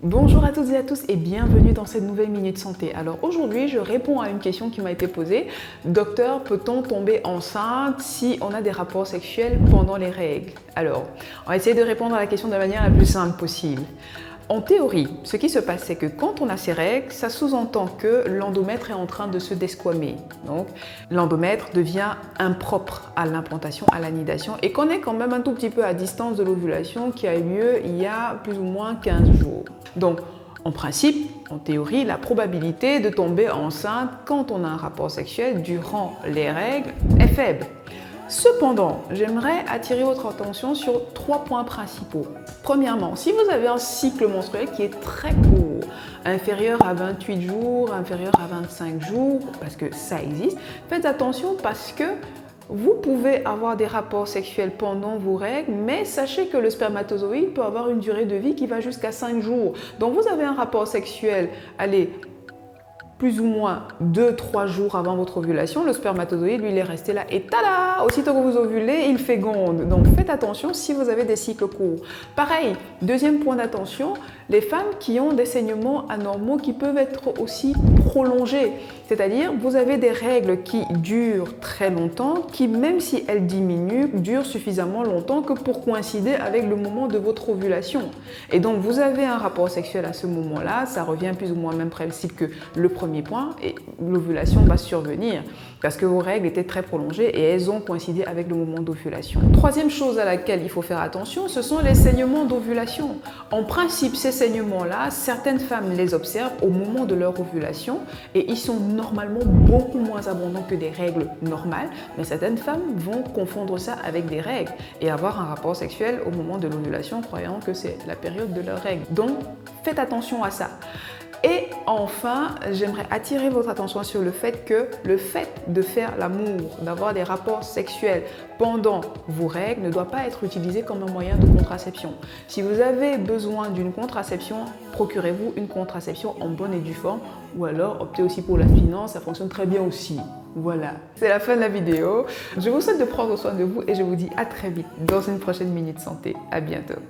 Bonjour à toutes et à tous et bienvenue dans cette nouvelle Minute Santé. Alors aujourd'hui, je réponds à une question qui m'a été posée. Docteur, peut-on tomber enceinte si on a des rapports sexuels pendant les règles? Alors, on va essayer de répondre à la question de la manière la plus simple possible. En théorie, ce qui se passe, c'est que quand on a ces règles, ça sous-entend que l'endomètre est en train de se desquamer. Donc, l'endomètre devient impropre à l'implantation, à l'anidation, et qu'on est quand même un tout petit peu à distance de l'ovulation qui a eu lieu il y a plus ou moins 15 jours. Donc, en principe, en théorie, la probabilité de tomber enceinte quand on a un rapport sexuel durant les règles est faible. Cependant, j'aimerais attirer votre attention sur 3 points principaux. Premièrement, si vous avez un cycle menstruel qui est très court, inférieur à 28 jours, inférieur à 25 jours, parce que ça existe, faites attention parce que vous pouvez avoir des rapports sexuels pendant vos règles, mais sachez que le spermatozoïde peut avoir une durée de vie qui va jusqu'à 5 jours. Donc vous avez un rapport sexuel, allez, plus ou moins 2-3 jours avant votre ovulation, le spermatozoïde, lui, il est resté là et tada! Aussitôt que vous ovulez, il féconde. Donc faites attention si vous avez des cycles courts. Pareil, deuxième point d'attention, les femmes qui ont des saignements anormaux qui peuvent être aussi prolongés. C'est-à-dire, vous avez des règles qui durent très longtemps, qui même si elles diminuent, durent suffisamment longtemps que pour coïncider avec le moment de votre ovulation. Et donc, vous avez un rapport sexuel à ce moment-là, ça revient plus ou moins au même principe que le premier point, et l'ovulation va survenir parce que vos règles étaient très prolongées et elles ont coïncidé avec le moment d'ovulation. Troisième chose à laquelle il faut faire attention, ce sont les saignements d'ovulation. En principe, ces saignements-là, certaines femmes les observent au moment de leur ovulation et ils sont normalement beaucoup moins abondants que des règles normales, mais certaines femmes vont confondre ça avec des règles et avoir un rapport sexuel au moment de l'ovulation, croyant que c'est la période de leurs règles. Donc, faites attention à ça. Et enfin, j'aimerais attirer votre attention sur le fait que le fait de faire l'amour, d'avoir des rapports sexuels pendant vos règles ne doit pas être utilisé comme un moyen de contraception. Si vous avez besoin d'une contraception, procurez-vous une contraception en bonne et due forme ou alors optez aussi pour la finance, ça fonctionne très bien aussi. Voilà, c'est la fin de la vidéo. Je vous souhaite de prendre soin de vous et je vous dis à très vite dans une prochaine Minute Santé. À bientôt.